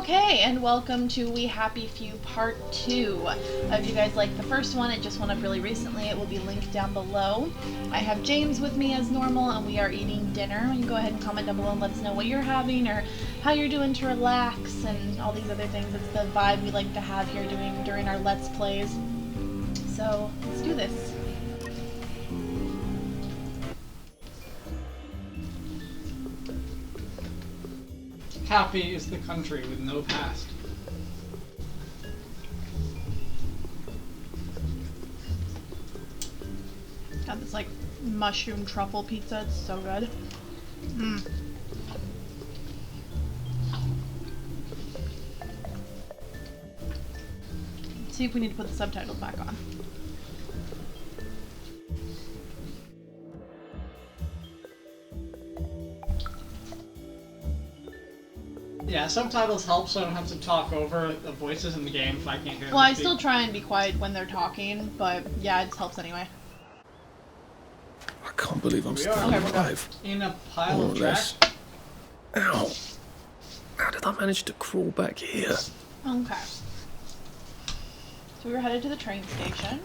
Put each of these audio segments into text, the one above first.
Okay, and welcome to We Happy Few Part 2. If you guys liked the first one, it just went up really recently. It will be linked down below. I have James with me as normal, and we are eating dinner. You can go ahead and comment down below and let us know what you're having or how you're doing to relax and all these other things. It's the vibe we like to have here during our Let's Plays. So, let's do this. Happy is the country with no past. Got this like mushroom truffle pizza, it's so good. Let's see if we need to put the subtitles back on. Yeah, subtitles help so I don't have to talk over the voices in the game if I can't hear them. Well, I still try and be quiet when they're talking, but yeah, it helps anyway. I can't believe I'm still Okay, alive. In a pile More of or trash. less. Ow. How did I manage to crawl back here? Okay. So we were headed to the train station.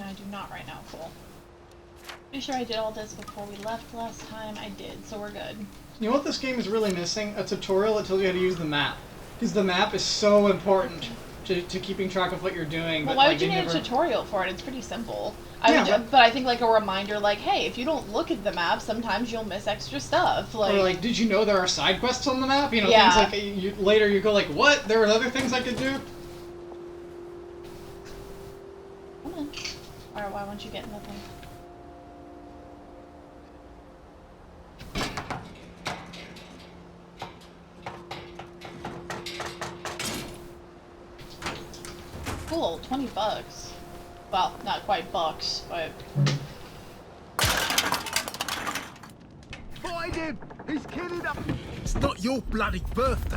I do not right now, cool. Pretty sure I did all this before we left last time. I did, so we're good. You know what this game is really missing? A tutorial that tells you how to use the map. Because the map is so important to keeping track of what you're doing. Well, but, why like, would you need never... a tutorial for it? It's pretty simple. Yeah, but I think like a reminder, like, hey, if you don't look at the map, sometimes you'll miss extra stuff. Like, Or like, did you know there are side quests on the map? You know, yeah. things like, later you go like, what? There are other things I could do? Come on. Alright, why won't you get in the thing? Cool, $20. Well, not quite bucks, but... Find him! He's killing up! It's not your bloody birthday!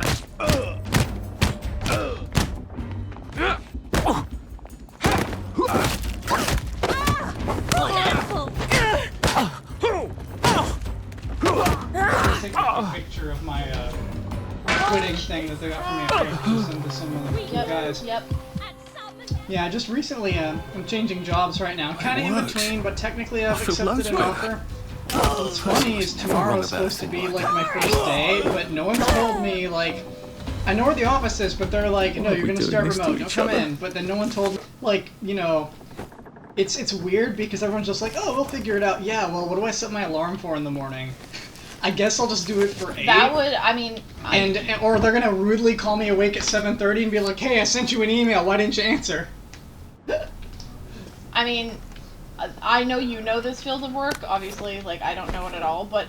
Take a picture of my quitting thing that they got for me. I can send to some of the guys. Yep. Yeah, just recently I'm changing jobs right now. Kind of in between, but technically I've accepted an offer. What's funny is tomorrow is supposed to be like my first day, but no one's told me, like, I know where the office is, but they're like, no, you're gonna start remote, don't come in. But then no one told me, like, you know, it's weird because everyone's just like, oh, we'll figure it out. Yeah, well, what do I set my alarm for in the morning? I guess I'll just do it for 8. That would, I mean... Or they're gonna rudely call me awake at 7:30 and be like, hey, I sent you an email, why didn't you answer? I mean, I know you know this field of work, obviously, like, I don't know it at all, but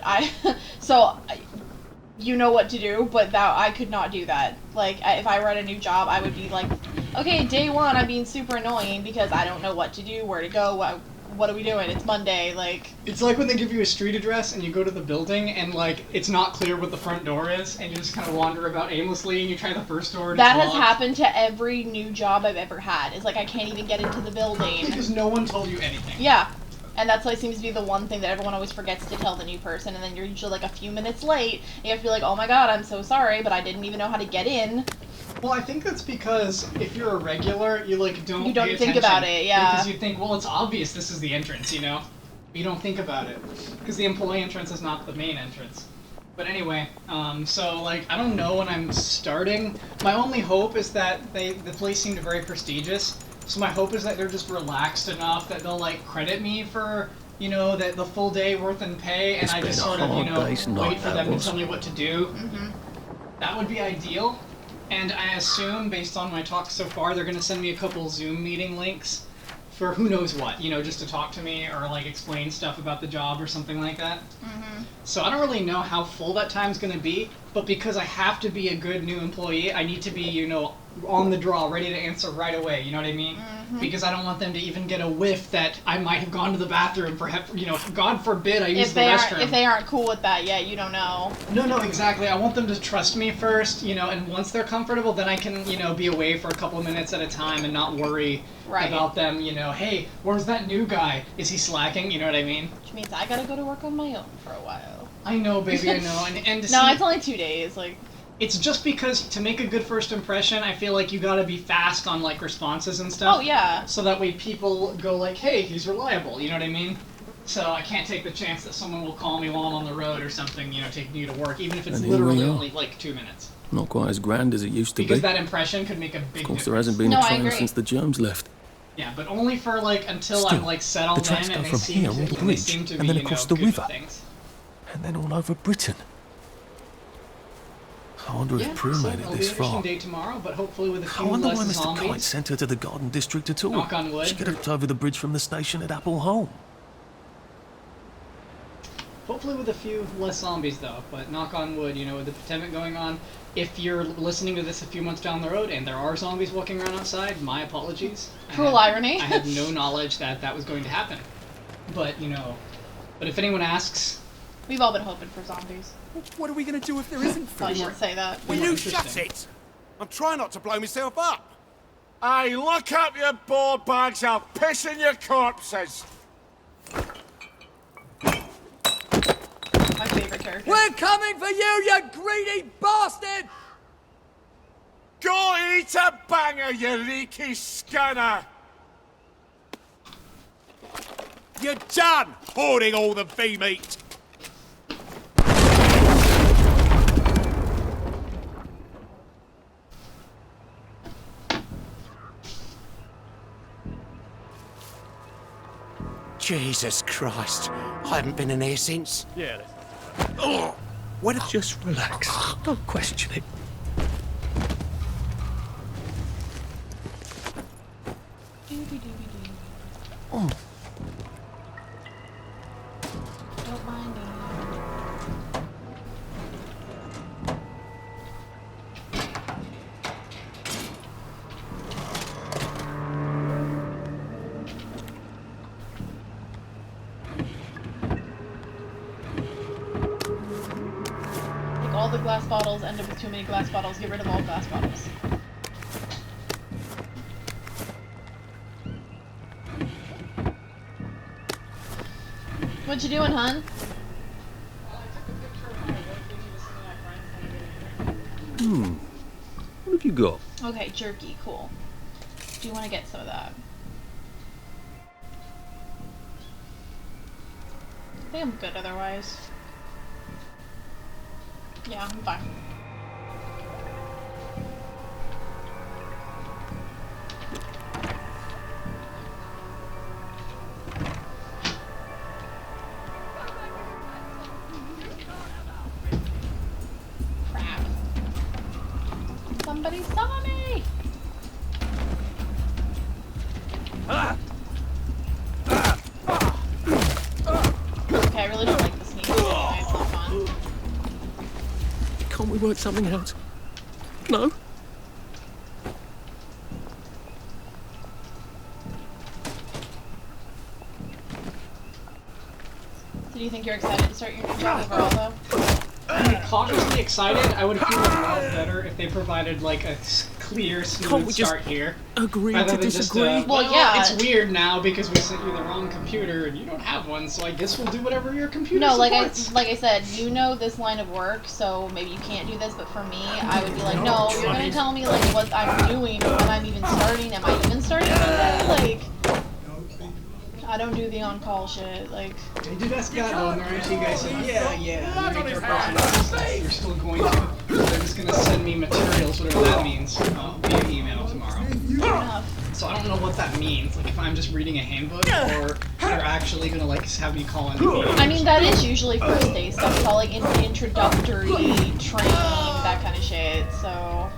you know what to do, but I could not do that. Like, if I were at a new job, I would be like, okay, day one, I'm being super annoying because I don't know what to do, where to go, what are we doing? It's Monday, like... It's like when they give you a street address and you go to the building and, like, it's not clear what the front door is and you just kind of wander about aimlessly and you try the first door and That it's has locked. happened to every new job I've ever had. It's like I can't even get into the building. Because no one told you anything. Yeah. And that's like seems to be the one thing that everyone always forgets to tell the new person, and then you're usually like a few minutes late, and you have to be like, oh my god, I'm so sorry, but I didn't even know how to get in. Well, I think that's because if you're a regular, you like don't You don't pay think attention. about it, yeah. Because you think, well, it's obvious this is the entrance, you know? You don't think about it. Because the employee entrance is not the main entrance. But anyway, so like, I don't know when I'm starting. My only hope is that the place seemed very prestigious. So my hope is that they're just relaxed enough that they'll like credit me for, you know, the full day worth in pay, and I just sort of, you know, wait for them to tell me what to do. Mm-hmm. That would be ideal. And I assume, based on my talk so far, they're going to send me a couple Zoom meeting links for who knows what, you know, just to talk to me or like explain stuff about the job or something like that. Mm-hmm. So I don't really know how full that time's going to be, but because I have to be a good new employee, I need to be, you know, on the draw, ready to answer right away, you know what I mean? Because I don't want them to even get a whiff that I might have gone to the bathroom for, you know, God forbid I use the restroom. If they aren't cool with that yet, you don't know. No, exactly. I want them to trust me first, you know, and once they're comfortable, then I can, you know, be away for a couple of minutes at a time and not worry about them, you know, hey, where's that new guy? Is he slacking? You know what I mean? Which means I gotta go to work on my own for a while. I know, baby, I know. And to no, see, it's only 2 days, like... It's just because to make a good first impression, I feel like you gotta be fast on, like, responses and stuff. Oh, yeah. So that way people go like, hey, he's reliable, you know what I mean? So I can't take the chance that someone will call me while I'm on the road or something, you know, taking you to work, even if it's literally only, like, 2 minutes. Not quite as grand as it used to be. Because that impression could make a big difference. Of course, there hasn't been a train since the germs left. Yeah, but only for, like, until I'm, like, settled the tracks in go and from here all the bridge, and then across the river, and then all over Britain. I wonder if Prue made it this far. Day tomorrow, but hopefully with a few I wonder why less Mr. zombies. Kite sent her to the Garden District at all. Knock on wood. She could have looked over the bridge from the station at Apple Home. Hopefully with a few less zombies, though. But knock on wood, you know, with the pandemic going on, if you're listening to this a few months down the road and there are zombies walking around outside, my apologies. Cruel irony. I had no knowledge that that was going to happen. But, you know, but if anyone asks... We've all been hoping for zombies. What are we going to do if there isn't food? I didn't say that. Will you shut it? I'm trying not to blow myself up. Hey, look up your board bags, I'll piss in your corpses. My favorite character. We're coming for you, you greedy bastard! Go eat a banger, you leaky scunner! You're done hoarding all the bee meat! Jesus Christ, I haven't been in here since. Yeah. Oh, just relax. Don't question it. Oh. Don't mind me. All the glass bottles end up with too many glass bottles. Get rid of all glass bottles. What you doing, hun? What have you got? Okay, jerky, cool. Do you want to get some of that? I think I'm good otherwise. Yeah, I'm fine. Crap. Somebody saw me! Okay, I really don't like the sneeze. It's not fun. Can't we work something out? No? So do you think you're excited to start your new job overall, though? I'm cautiously excited. I would feel a lot better if they provided like a clear, smooth start here. Agree rather to than disagree? Just, well, yeah. It's weird now because we sent you the wrong computer and you don't have one, so I guess we'll do whatever your computer No, supports. like I said, you know this line of work, so maybe you can't do this, but for me, I would be like, no, you're gonna tell me like what I'm doing, when I'm even starting, am I even starting today? Like, I don't do the on-call shit, like... I did ask God on there, and you guys said, yeah, make your person you're still going to. They're just gonna send me materials, whatever that means, via email tomorrow. Fair enough. So I don't know what that means, like if I'm just reading a handbook, or they're actually gonna like have me call in. I mean, that is usually first day stuff, called like introductory training, that kind of shit, so...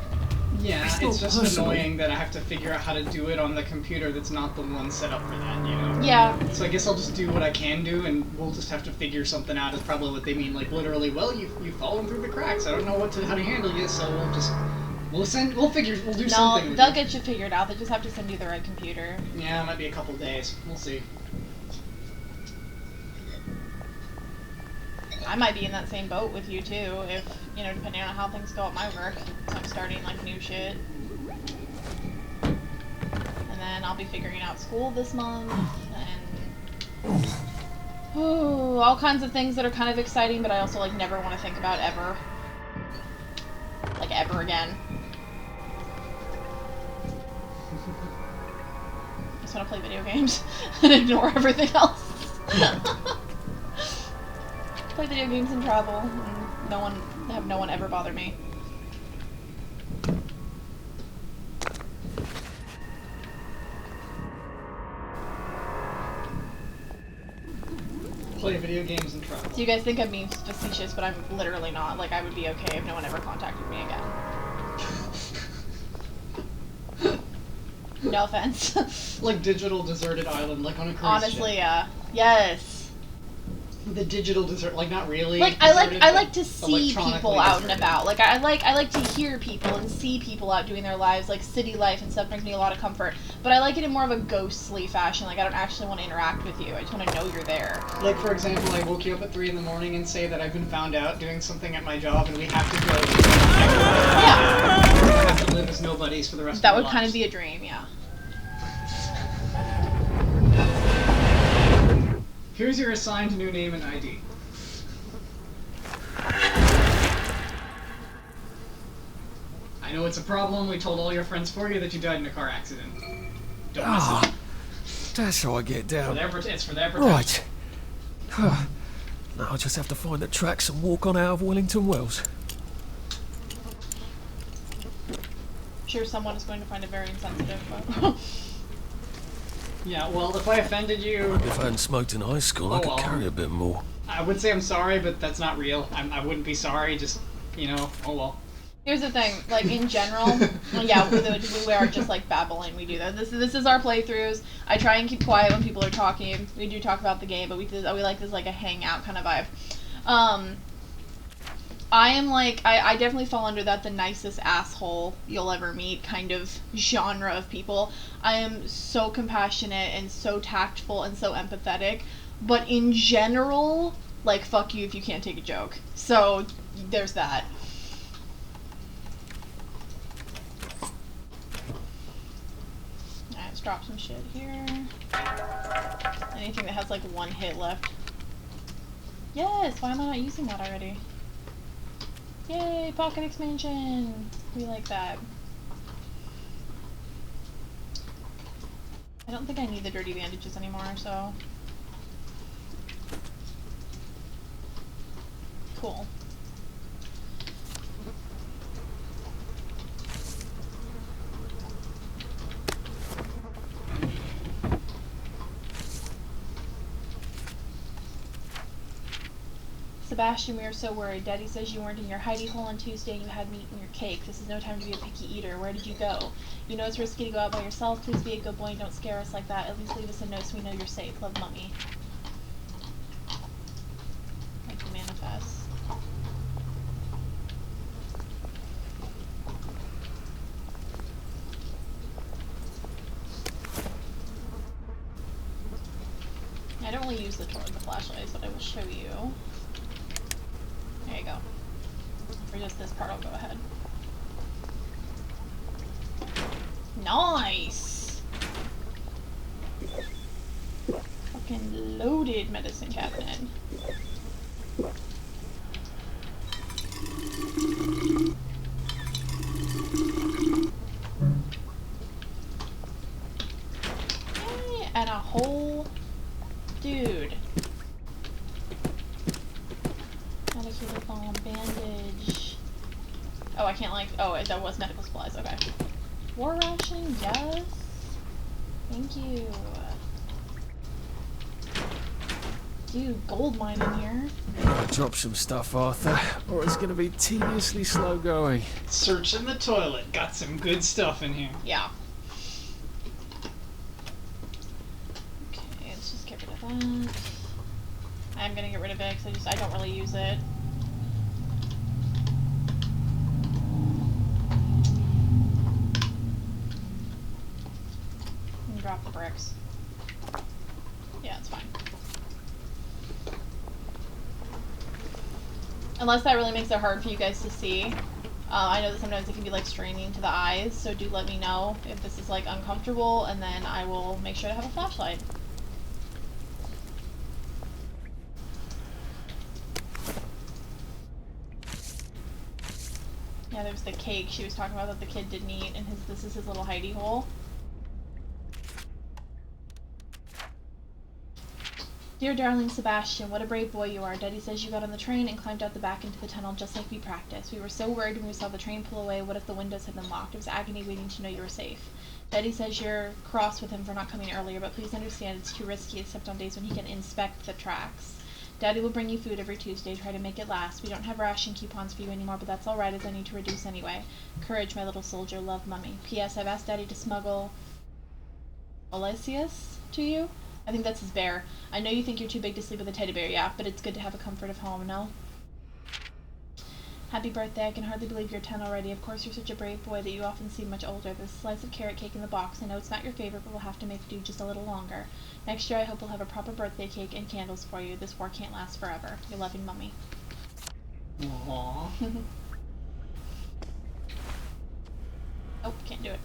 Yeah, it's just annoying that I have to figure out how to do it on the computer that's not the one set up for that, you know? Yeah. So I guess I'll just do what I can do, and we'll just have to figure something out, is probably what they mean. Like, literally, well, you've fallen through the cracks. I don't know how to handle you, so we'll just We'll do No, something. they'll get you figured out. They just have to send you the right computer. Yeah, it might be a couple days. We'll see. I might be in that same boat with you too, if, you know, depending on how things go at my work. I'm starting, like, new shit. And then I'll be figuring out school this month, and... Ooh, all kinds of things that are kind of exciting, but I also, like, never want to think about ever. Like, ever again. I just want to play video games and ignore everything else. Play video games and travel, and have no one ever bother me. Play video games and travel. So you guys think I'm being facetious, but I'm literally not. Like, I would be okay if no one ever contacted me again. No offense. Like digital deserted island, like on a cruise Honestly, ship. yeah. Yes. The digital desert, like not really. Like deserted, I like to see people electronically out and deserted. about. Like I like to hear people and see people out doing their lives. Like city life and stuff brings me a lot of comfort. But I like it in more of a ghostly fashion. Like I don't actually want to interact with you. I just want to know you're there. Like for example, I woke you up at 3 in the morning and say that I've been found out doing something at my job and we have to go. Yeah. I have to live as nobodies for the rest That of our would kind of lives. be a dream, yeah. Here's your assigned new name and ID. I know it's a problem. We told all your friends for you that you died in a car accident. Don't mess it up. That's how I get down. It's for their protection. Right. Now I'll just have to find the tracks and walk on out of Wellington Wells. Sure, someone is going to find it very insensitive, but... Yeah, well, if I offended you, If I hadn't smoked in high school, I Oh, could well. carry a bit more. I would say I'm sorry, but that's not real. I wouldn't be sorry, just, you know, oh well. Here's the thing, like, in general, yeah, we are just, like, babbling, we do that. This is our playthroughs. I try and keep quiet when people are talking. We do talk about the game, but we like this, like, a hangout kind of vibe. I am, like, I definitely fall under that the nicest asshole you'll ever meet kind of genre of people. I am so compassionate and so tactful and so empathetic, but in general, like, fuck you if you can't take a joke. So, there's that. Alright, let's drop some shit here. Anything that has, like, one hit left. Yes! Why am I not using that already? Yay! Pocket expansion! We like that. I don't think I need the dirty bandages anymore, so... Cool. Sebastian, we are so worried. Daddy says you weren't in your hidey hole on Tuesday and you had meat in your cake. This is no time to be a picky eater. Where did you go? You know it's risky to go out by yourself. Please be a good boy and don't scare us like that. At least leave us a note so we know you're safe. Love, Mummy. Thank you, Manifest. I don't really use the flashlights, but I will show you. There you go. For just this part, I'll go ahead. Nice! Fucking loaded medicine cabinet. Yay, and a whole... Dude. Not a cute little bandage. Oh, I can't like... Oh, that was medical supplies. Okay. War ration? Yes. Thank you. Dude, gold mine in here. Drop some stuff, Arthur, or it's going to be tediously slow going. Search in the toilet. Got some good stuff in here. Yeah. Okay, let's just get rid of that. I'm gonna get rid of it because I don't really use it. bricks. Yeah, it's fine. Unless that really makes it hard for you guys to see. I know that sometimes it can be like straining to the eyes, so do let me know if this is like uncomfortable, and then I will make sure to have a flashlight. Yeah, there's the cake she was talking about that the kid didn't eat, and this is his little hidey hole. Dear darling Sebastian, what a brave boy you are. Daddy says you got on the train and climbed out the back into the tunnel just like we practiced. We were so worried when we saw the train pull away. What if the windows had been locked? It was agony waiting to know you were safe. Daddy says you're cross with him for not coming earlier, but please understand it's too risky except on days when he can inspect the tracks. Daddy will bring you food every Tuesday. Try to make it last. We don't have ration coupons for you anymore, but that's alright as I need to reduce anyway. Courage, my little soldier. Love, Mummy. P.S. I've asked Daddy to smuggle Aloysius to you. I think that's his bear. I know you think you're too big to sleep with a teddy bear, yeah, but it's good to have a comfort of home, no? Happy birthday. I can hardly believe you're 10 already. Of course, you're such a brave boy that you often seem much older. There's a slice of carrot cake in the box. I know it's not your favorite, but we'll have to make do just a little longer. Next year, I hope we'll have a proper birthday cake and candles for you. This war can't last forever. Your loving, Mummy. Aww. Oh, can't do it.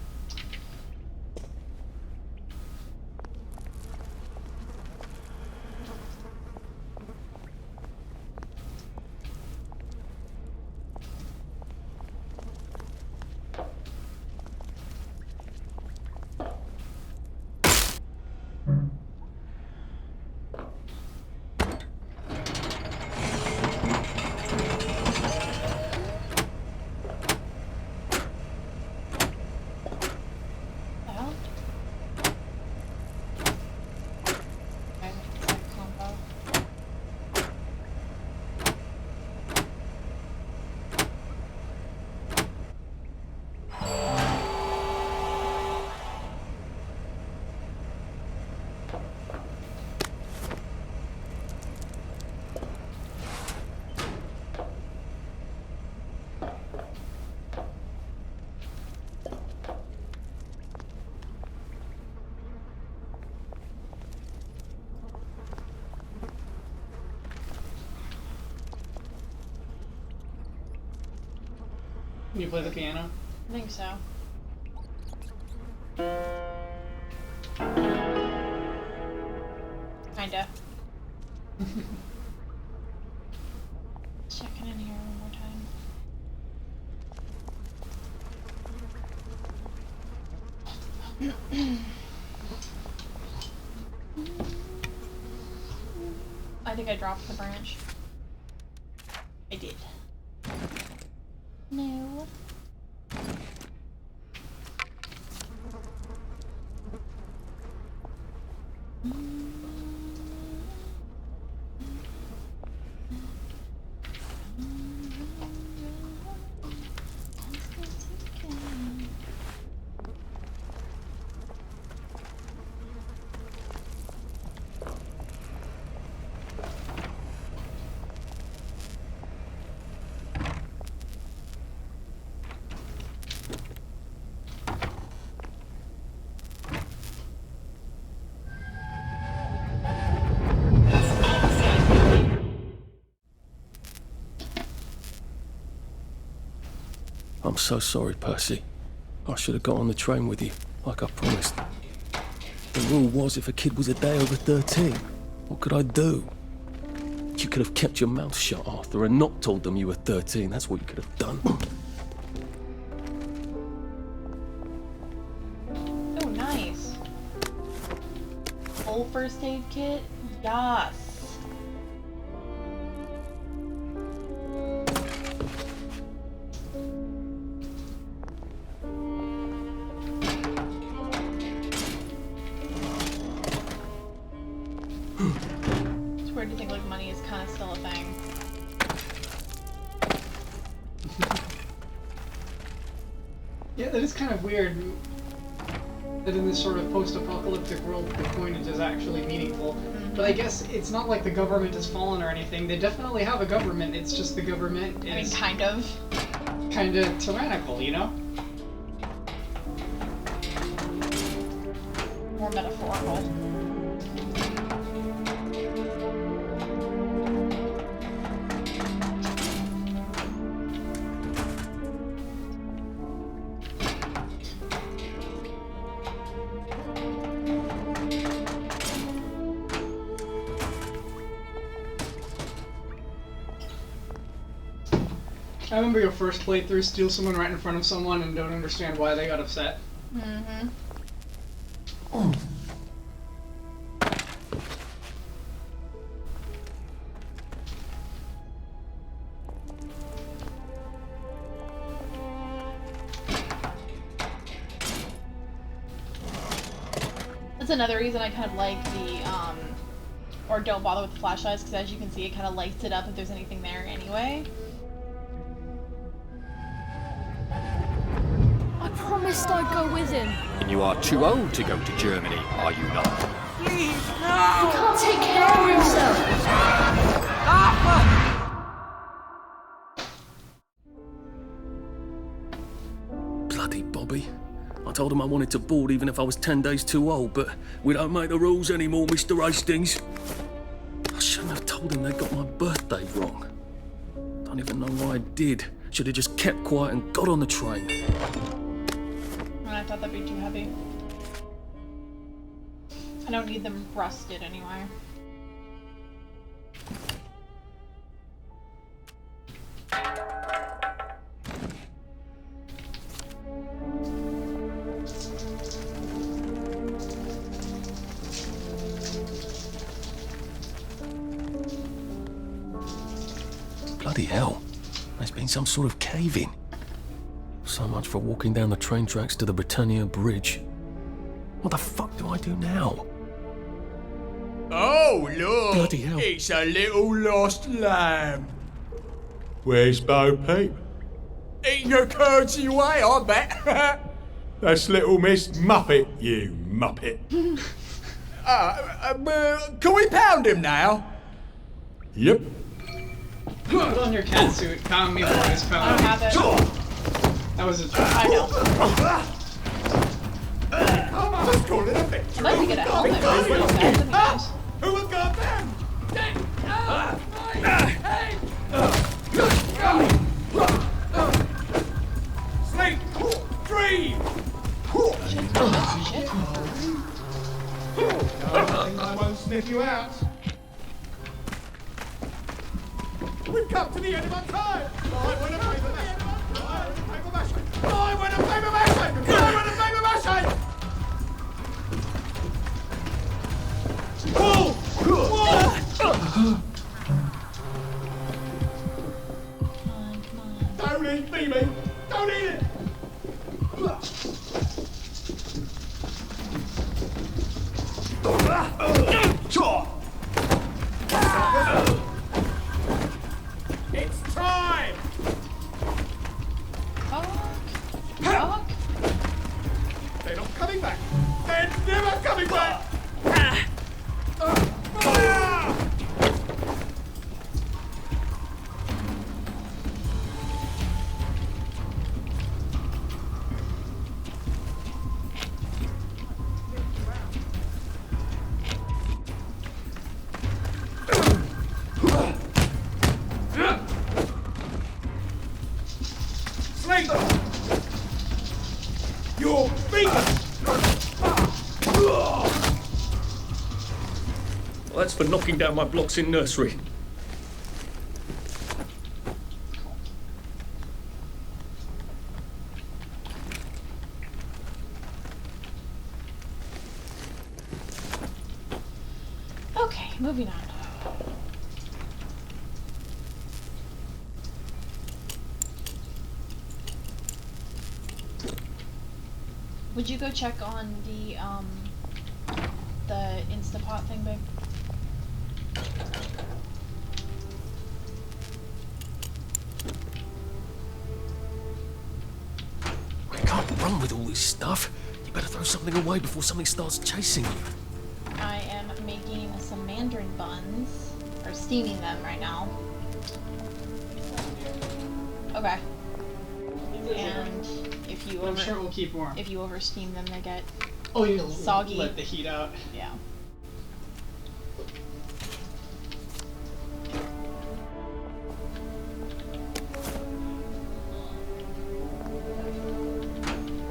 Can you play the piano? I think so. Kinda. Checking in here one more time. I think I dropped the branch. I did. No. I'm so sorry, Percy. I should have got on the train with you, like I promised. The rule was if a kid was a day over 13, what could I do? You could have kept your mouth shut, Arthur, and not told them you were 13. That's what you could have done. Oh, nice. Full first aid kit? Yes. It's weird to think like money is kind of still a thing. Yeah, that is kind of weird that in this sort of post-apocalyptic world the coinage is actually meaningful. But I guess it's not like the government has fallen or anything. They definitely have a government, it's just the government is... I mean, kind of. Kind of tyrannical, you know? more metaphorical. I remember your first playthrough, steal someone right in front of someone and don't understand why they got upset. Mm-hmm. That's another reason I kind of like the, or don't bother with the flashlights, because as you can see, it kind of lights it up if there's anything there anyway. I promised I'd go with him. And you are too old to go to Germany, are you not? Please, He no! can't take care of himself. Bloody Bobby. I told him I wanted to board even if I was 10 days too old, but we don't make the rules anymore, Mr. Hastings. I shouldn't have told him they got my birthday wrong. Don't even know why I did. Should have just kept quiet and got on the train. I thought that'd be too heavy. I don't need them rusted anyway. Bloody hell. There's been some sort of cave-in. So much for walking down the train tracks to the Britannia Bridge. What the fuck do I do now? Oh, look! Bloody hell. It's a little lost lamb. Where's Bo Peep? Eating her curdsy away, I bet. That's little Miss Muppet, you muppet. Can we pound him now? Yep. Put on your cat suit, calm me the voice I power. don't have it. That was a I know. Let's call it a victory. I'd like to get a helmet. That'd be nice. Who has got them? Snake! Dream! Shit. I won't sniff you out. We've come to the end of our time. I want a paper mache. I want a paper mache. I want a paper mache. I want a paper mache. Pull! Whoa! Come on. Don't eat me. Don't eat it. It's time. Fuck. They're not coming back. They're never coming back. Sling! You're beaten! Well, that's for knocking down my blocks in nursery. Okay, moving on. Would you go check on the Instapot thing, babe? I can't run with all this stuff. You better throw something away before something starts chasing you. I am making some mandarin buns, or steaming them right now. Okay. And if you I'm sure it will keep warm. if you over steam them, they get Oh, you soggy. let the heat out. Yeah.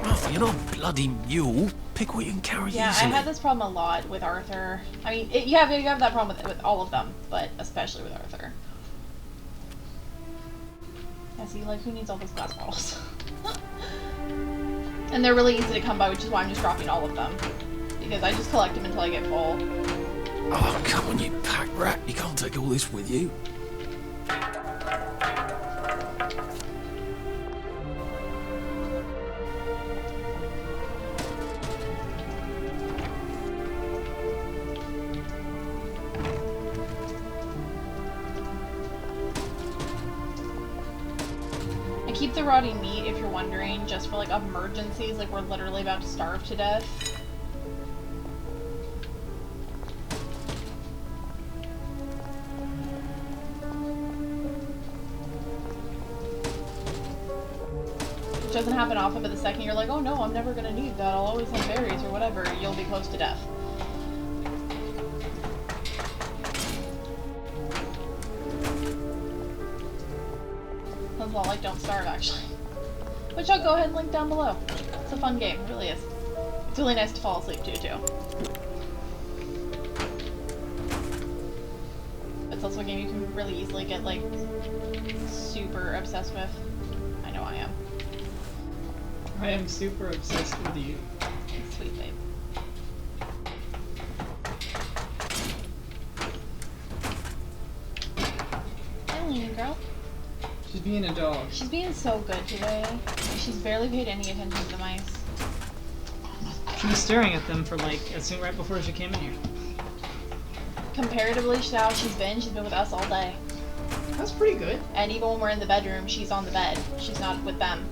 Arthur, you're not a bloody mule. Pick what you can carry Yeah, easily. I had this problem a lot with Arthur. I mean, you have that problem with all of them, but especially with Arthur. Yeah, see, like, who needs all those glass bottles? And they're really easy to come by, which is why I'm just dropping all of them. Because I just collect them until I get full. Oh, come on, you pack rat. You can't take all this with you. Keep the rotting meat, if you're wondering, just for like emergencies, like we're literally about to starve to death. Which doesn't happen often, but the second you're like, oh no, I'm never gonna need that, I'll always have berries or whatever, you'll be close to death. Sounds a lot like Don't Starve, actually. Which I'll go ahead and link down below. It's a fun game, it really is. It's really nice to fall asleep to, too. It's also a game you can really easily get, like, super obsessed with. I know I am. I am super obsessed with you. Sweet babe. Hi, Leaning girl. She's being a dog. She's being so good today. She's barely paid any attention to the mice. She was staring at them for like, as soon right before she came in here. Comparatively to how she's been with us all day. That's pretty good. And even when we're in the bedroom, she's on the bed. She's not with them.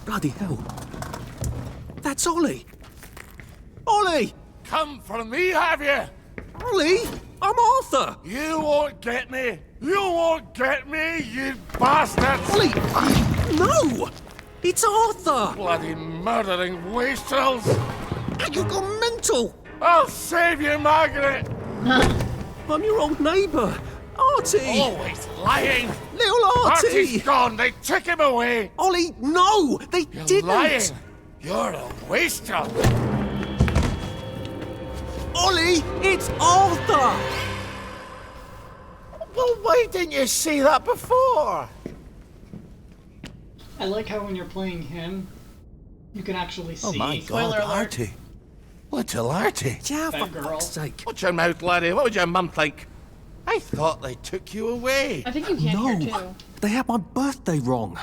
Bloody hell. That's Ollie. Ollie! Come for me, have you? Ollie! I'm Arthur! You won't get me! You won't get me, you bastards! Ollie! No! It's Arthur! Bloody murdering wastrels! You gone mental! I'll save you, Margaret! I'm your old neighbour, Artie! Always lying! Little Artie! Artie's gone, they took him away! Ollie, no! They You're didn't! lying! You're a wastrel! Ollie, it's Arthur! Well, why didn't you say that before? I like how when you're playing him, you can actually see. Spoiler alert. Artie. Little Artie. Yeah, That for girl. fuck's sake. Watch your mouth, laddie. What would your mum think? I thought they took you away. I think you can No, here too. they had my birthday wrong.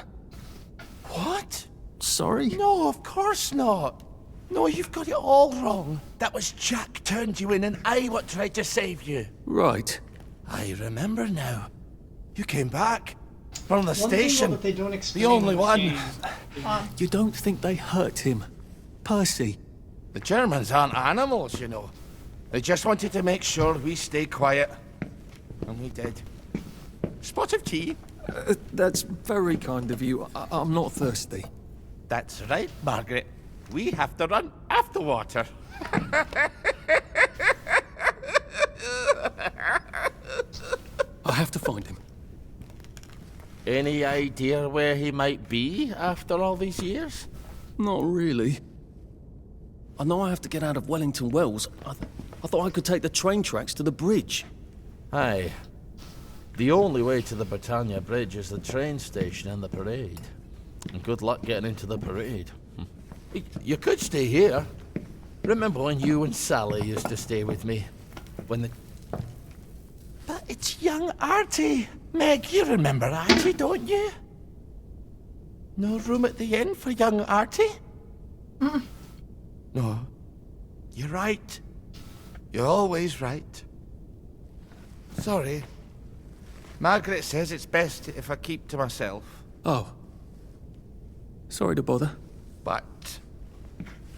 What? Sorry? No, of course not. No, you've got it all wrong. That was Jack turned you in and I what tried to save you. Right. I remember now. You came back from the One thing station. that they don't explain The only in this one. game- You don't think they hurt him? Percy? The Germans aren't animals, you know. They just wanted to make sure we stay quiet. And we did. Spot of tea? That's very kind of you. I'm not thirsty. That's right, Margaret. We have to run after water. I have to find him. Any idea where he might be after all these years? Not really. I know I have to get out of Wellington Wells. I thought I could take the train tracks to the bridge. Aye. The only way to the Britannia Bridge is the train station and the parade. And good luck getting into the parade. You could stay here. Remember when you and Sally used to stay with me? When the... But it's young Artie. Meg, you remember Artie, don't you? No room at the inn for young Artie? No. You're right. You're always right. Sorry. Margaret says it's best if I keep to myself. Oh. Sorry to bother. But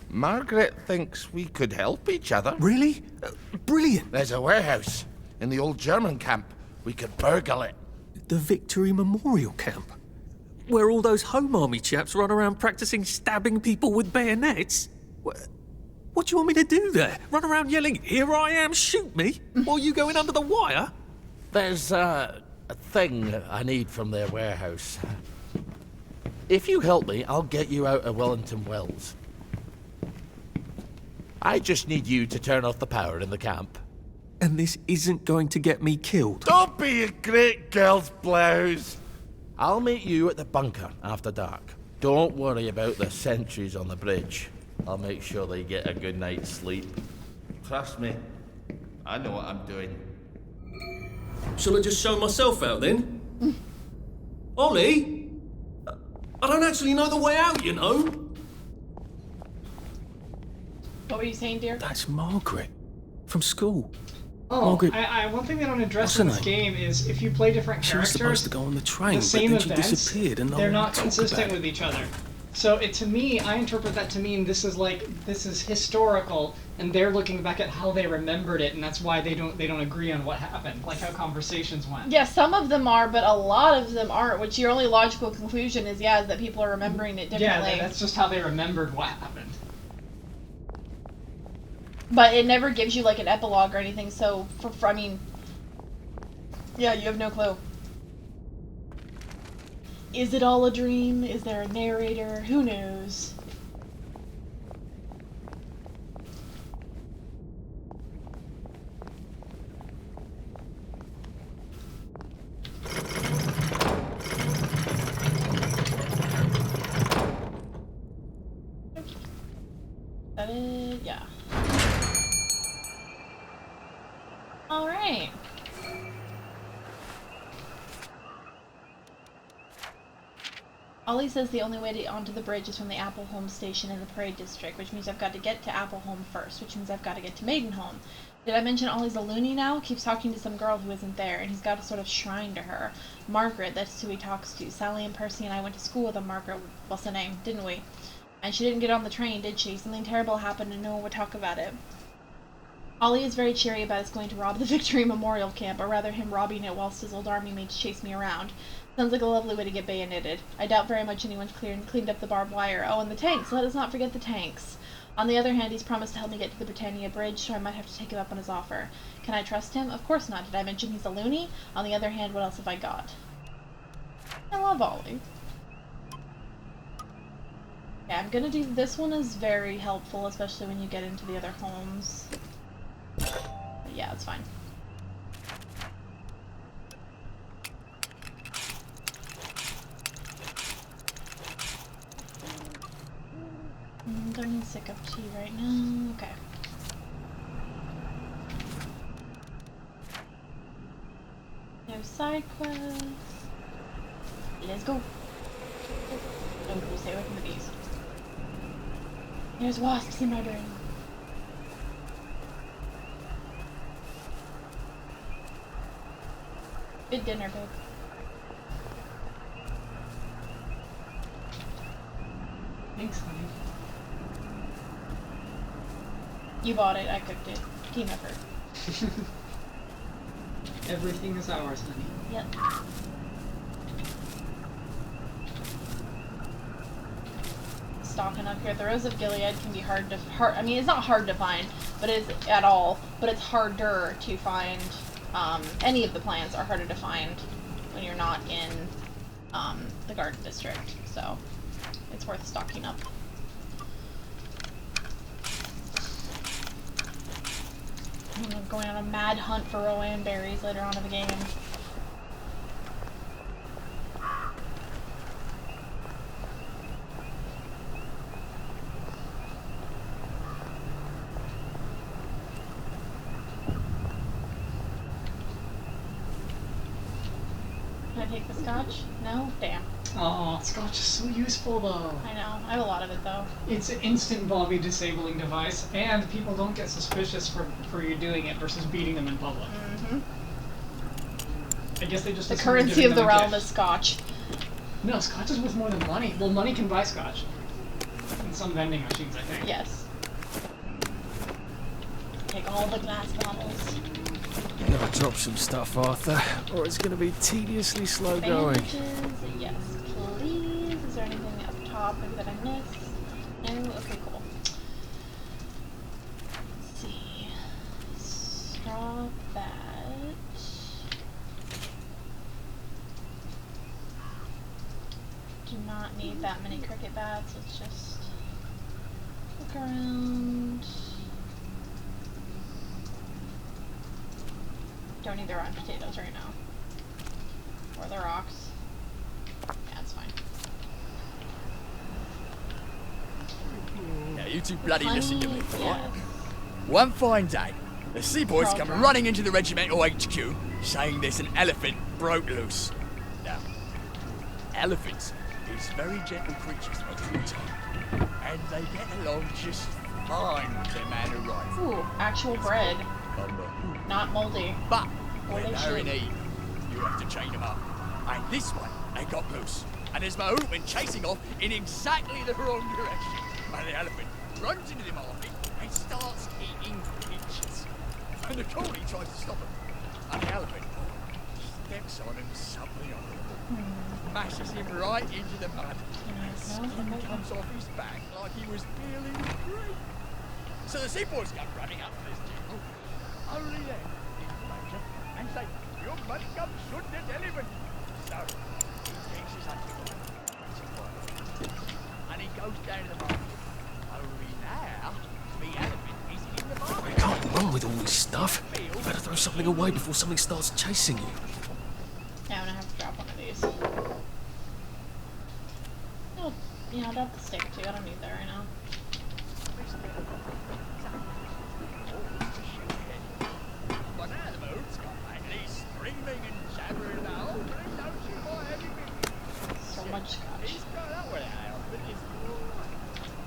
Margaret thinks we could help each other. Really? Brilliant! There's a warehouse in the old German camp. We could burgle it. The Victory Memorial Camp? Where all those home army chaps run around practicing stabbing people with bayonets? What do you want me to do there? Run around yelling, "Here I am, shoot me," while you go in under the wire? There's a thing I need from their warehouse. If you help me, I'll get you out of Wellington Wells. I just need you to turn off the power in the camp. And this isn't going to get me killed. Don't be a great girl's blouse. I'll meet you at the bunker after dark. Don't worry about the sentries on the bridge. I'll make sure they get a good night's sleep. Trust me, I know what I'm doing. Shall I just show myself out then? Ollie? I don't actually know the way out, you know. What were you saying, dear? That's Margaret. From school. Oh, Margaret. one thing they don't address What's in her this name? game is if you play different She was characters, supposed to go on the train, the but same then she events, disappeared and no they're one not talked consistent about it. with each other. So to me, I interpret that to mean this is historical, and they're looking back at how they remembered it, and that's why they don't agree on what happened, like how conversations went. Yeah, some of them are, but a lot of them aren't, which your only logical conclusion is, is that people are remembering it differently. Yeah, that's just how they remembered what happened. But it never gives you, like, an epilogue or anything, so, yeah, you have no clue. Is it all a dream? Is there a narrator? Who knows? That is, yeah. All right. Ollie says the only way to get onto the bridge is from the Appleholm station in the Parade District, which means I've got to get to Appleholm first, which means I've got to get to Maidenholm. Did I mention Ollie's a loony now? Keeps talking to some girl who isn't there, and he's got a sort of shrine to her. Margaret, that's who he talks to. Sally and Percy and I went to school with a Margaret, what's the name, didn't we? And she didn't get on the train, did she? Something terrible happened and no one would talk about it. Ollie is very cheery about us going to rob the Victory Memorial Camp, or rather him robbing it whilst his old army mates chase me around. Sounds like a lovely way to get bayoneted. I doubt very much anyone's cleaned up the barbed wire. Oh, and the tanks. Let us not forget the tanks. On the other hand, he's promised to help me get to the Britannia Bridge, so I might have to take him up on his offer. Can I trust him? Of course not. Did I mention he's a loony? On the other hand, what else have I got? I love Ollie. Yeah, I'm gonna do this one is very helpful, especially when you get into the other homes. But yeah, it's fine. Do I need a sick of tea right now? Okay. No side quests. Let's go. Don't go, stay away from the bees. There's wasps in my brain. Good dinner, babe. Thanks, honey. You bought it, I cooked it. Team effort. Everything is ours, honey. Yep. Stocking up here. The Rose of Gilead can be I mean, it's not hard to find, but it is at all, but it's harder to find. Any of the plants are harder to find when you're not in the Garden District, so it's worth stocking up. I'm going on a mad hunt for Rowan berries later on in the game. Can I take the scotch? No? Damn. Oh, scotch is so useful though. I know. I have a lot of it it though? It's an instant Bobby disabling device, and people don't get suspicious for you doing it versus beating them in public. I guess they just The assume you're currency giving of the them a realm gift. is scotch. No, scotch is worth more than money. Well, money can buy scotch. In some vending machines, I think. Yes. Take all the glass bottles. You gotta drop some stuff, Arthur, or it's gonna be tediously slow going. Bandages, yes, please. Is there anything up top that I missed? No? Okay, cool. Let's see. Straw bat. Do not need that many cricket bats. Let's just look around. Don't need the rotten potatoes right now. Or the rocks. Yeah, it's fine. Now you two bloody listen to me, Yeah. right? One fine day, the seaboys come running into the regimental HQ, saying there's an elephant broke loose. Now, elephants is very gentle creatures most of the time, and they get along just fine with their man who rides. Ooh, actual bread. Not moldy. But Holy when they're in shit. need, you have to chain them up. And this one, they got loose. And there's my went chasing off in exactly the wrong direction. And the elephant runs into the market and starts eating peaches. And the collie tries to stop him. And the elephant steps on him something horrible. Mashes him right into the mud. And skin comes off his back like he was peeling grape. So the seaboys come running up to this jingle. Only then is Major and say, you must come shoot this elephant. So he takes his hunting and he goes down to the market. Only now, the elephant is in the market. We can't run with all this stuff. You better throw something away before something starts chasing you. Now I'm gonna have to drop one of these. Oh, yeah, that's the stick too. I don't need that right now. But now the mood's gone back and he's screaming and jabbering about. Oh, please don't shoot my heavy bit. So much scotch. He's got up with that elephant, is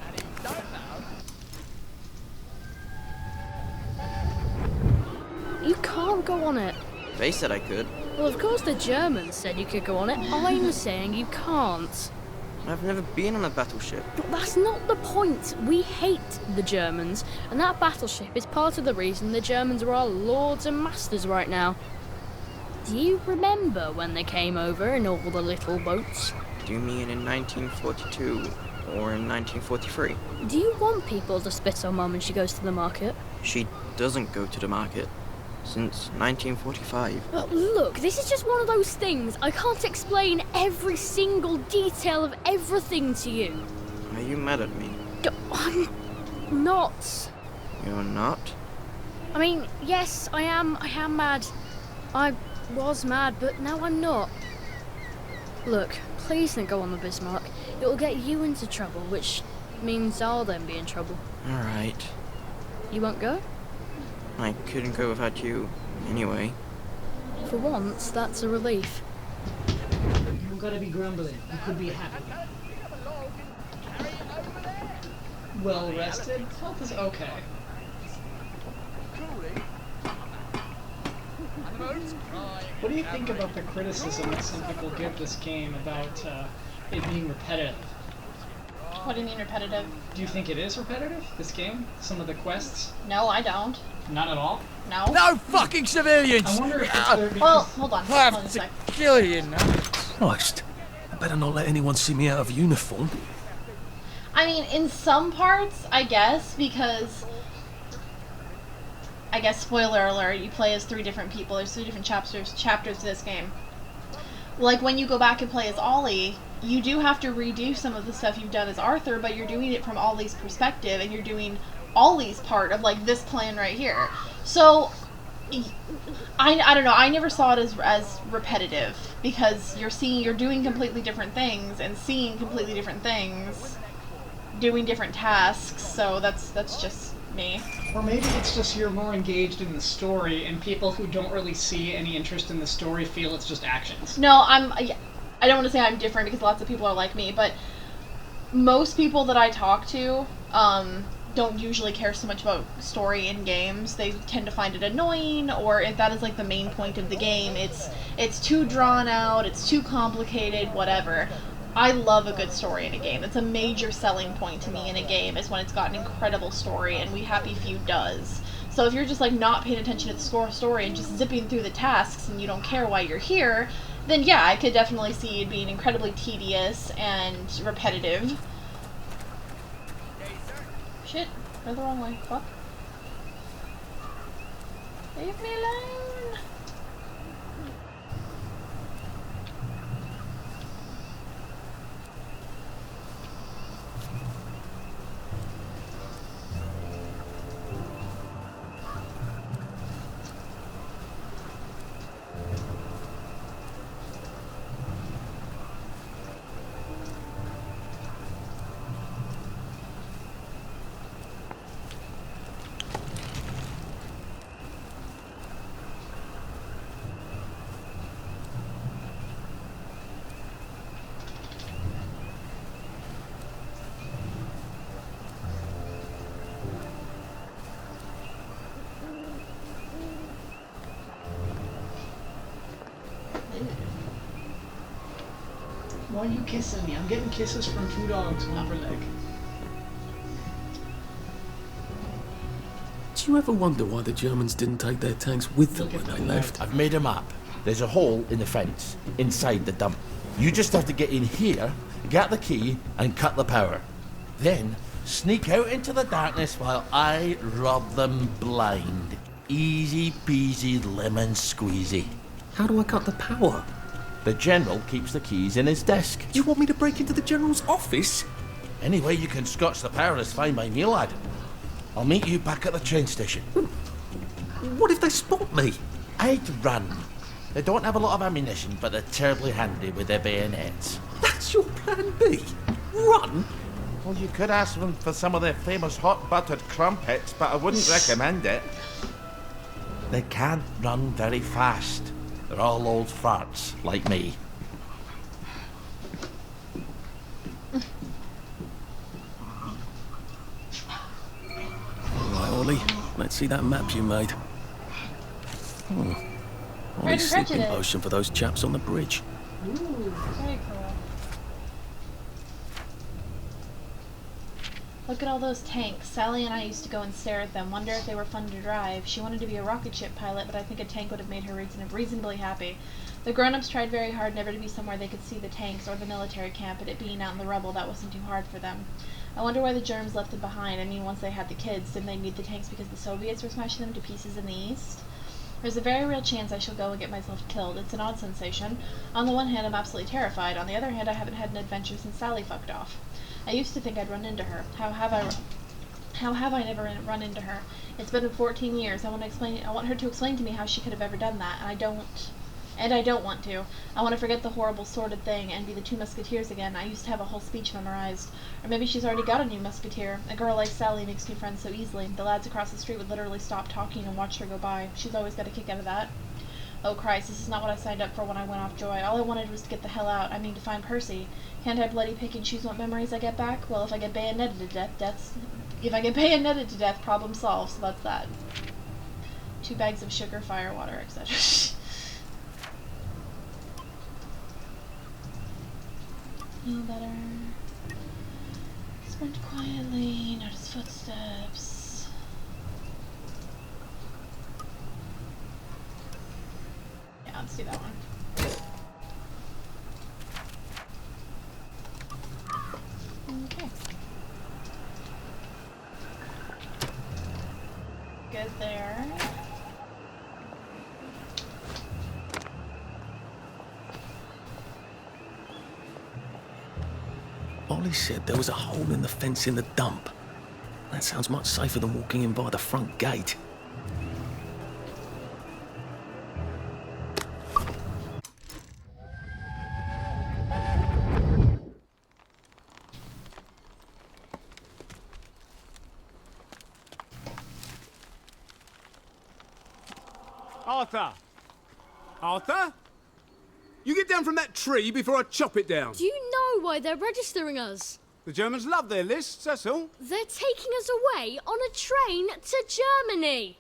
and he don't know. You can't go on it. They said I could. Well, of course the Germans said you could go on it. I'm saying you can't. I've never been on a battleship. But that's not the point. We hate the Germans, and that battleship is part of the reason the Germans are our lords and masters right now. Do you remember when they came over in all the little boats? Do you mean in 1942 or in 1943? Do you want people to spit on Mum when she goes to the market? She doesn't go to the market since 1945. But look, this is just one of those things. I can't explain every single detail of everything to you. Are you mad at me? I'm not. You're not? I mean, yes, I am mad. I was mad, but now I'm not. Look, please don't go on the Bismarck. It will get you into trouble, which means I'll then be in trouble. Alright. You won't go? I couldn't go without you, anyway. For once, that's a relief. You gotta be grumbling. You could be happy. Well rested. Health is okay. What do you think about the criticism that some people give this game about it being repetitive? What do you mean repetitive? Do you think it is repetitive, this game? Some of the quests? No, I don't. Not at all? No. No fucking civilians! I wonder if it's there because... Well, hold on. I Hold on a have to sec. kill you now. Christ. I better not let anyone see me out of uniform. I mean, in some parts, I guess, because... I guess, spoiler alert, you play as 3 different people. There's 3 different chapters to this game. Like, when you go back and play as Ollie, you do have to redo some of the stuff you've done as Arthur, but you're doing it from Ollie's perspective, and you're doing Ollie's part of, like, this plan right here. So, I don't know, I never saw it as repetitive, because you're doing completely different things, and seeing completely different things, doing different tasks, so that's just me. Or maybe it's just you're more engaged in the story, and people who don't really see any interest in the story feel it's just actions. No, I don't want to say I'm different, because lots of people are like me, but most people that I talk to don't usually care so much about story in games. They tend to find it annoying, or if that is like the main point of the game, it's too drawn out, it's too complicated, whatever. I love a good story in a game. It's a major selling point to me in a game, is when it's got an incredible story, and we Happy Few does. So if you're just like not paying attention to the story and just zipping through the tasks and you don't care why you're here, then yeah, I could definitely see it being incredibly tedious and repetitive. Shit, go the wrong way. Fuck. Leave me alone. Why are you kissing me? I'm getting kisses from 2 dogs, one per leg. Do you ever wonder why the Germans didn't take their tanks with them when they left? I've made a map. There's a hole in the fence, inside the dump. You just have to get in here, get the key, and cut the power. Then, sneak out into the darkness while I rob them blind. Easy peasy lemon squeezy. How do I cut the power? The General keeps the keys in his desk. You want me to break into the General's office? Any way you can scotch the power is fine by me, lad. I'll meet you back at the train station. What if they spot me? I'd run. They don't have a lot of ammunition, but they're terribly handy with their bayonets. That's your plan B? Run? Well, you could ask them for some of their famous hot buttered crumpets, but I wouldn't recommend it. They can't run very fast. They're all old farts, like me. Right, Ollie, let's see that map you made. Ollie's sleeping potion for those chaps on the bridge. Ooh, very cool. Look at all those tanks. Sally and I used to go and stare at them, wonder if they were fun to drive. She wanted to be a rocket ship pilot, but I think a tank would have made her reasonably happy. The grown-ups tried very hard never to be somewhere they could see the tanks or the military camp, but it being out in the rubble, that wasn't too hard for them. I wonder why the Germs left them behind. I mean, once they had the kids, didn't they need the tanks because the Soviets were smashing them to pieces in the East? There's a very real chance I shall go and get myself killed. It's an odd sensation. On the one hand, I'm absolutely terrified. On the other hand, I haven't had an adventure since Sally fucked off. I used to think I'd run into her. How have I never run into her? It's been 14 years. I want her to explain to me how she could have ever done that, and I don't want to. I want to forget the horrible, sordid thing and be the two musketeers again. I used to have a whole speech memorized. Or maybe she's already got a new musketeer. A girl like Sally makes new friends so easily. The lads across the street would literally stop talking and watch her go by. She's always got a kick out of that. Oh Christ, this is not what I signed up for when I went off Joy. All I wanted was to get the hell out. I mean, to find Percy. Can't I bloody pick and choose what memories I get back? Well, if I get bayoneted to death, problem solved. So that's that. 2 bags of sugar, fire, water, etc. No better. Sprint quietly, notice footsteps. Yeah, let's do that one. Okay. Good there. Ollie said there was a hole in the fence in the dump. That sounds much safer than walking in by the front gate. Arthur! Arthur? You get down from that tree before I chop it down. Do you know why they're registering us? The Germans love their lists, that's all. They're taking us away on a train to Germany.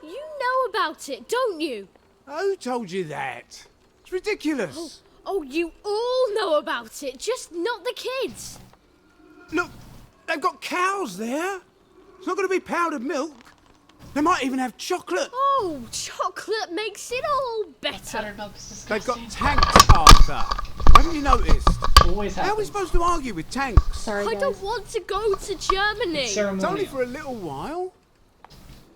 You know about it, don't you? Who told you that? It's ridiculous. Oh, you all know about it, just not the kids. Look, they've got cows there. It's not going to be powdered milk. They might even have chocolate. Oh, chocolate makes it all better. Powdered milk is disgusting. They've got tanks, Arthur. Haven't you noticed? Always happens. How are we supposed to argue with tanks? Sorry, I don't want to go to Germany. It's It's ceremonial. only for a little while,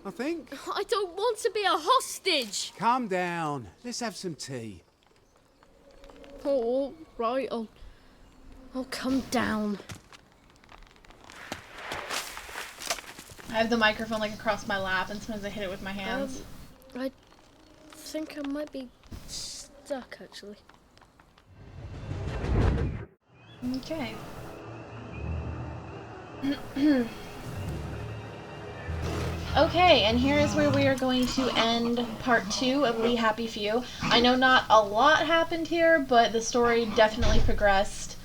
I think. I don't want to be a hostage. Calm down. Let's have some tea. Oh, right, I'll come down. I have the microphone like across my lap, and sometimes I hit it with my hands. I think I might be stuck, actually. Okay. Okay, and here is where we are going to end part 2 of We Happy Few. I know not a lot happened here, but the story definitely progressed.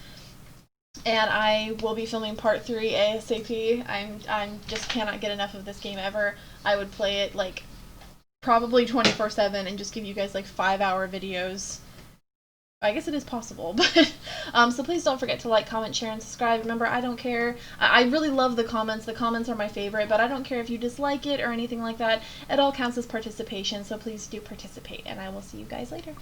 And I will be filming part 3 ASAP. I'm just cannot get enough of this game ever. I would play it like probably 24/7 and just give you guys like 5-hour videos. I guess it is possible, but so please don't forget to like, comment, share, and subscribe. Remember, I don't care. I really love the comments. The comments are my favorite, but I don't care if you dislike it or anything like that. It all counts as participation, so please do participate, and I will see you guys later.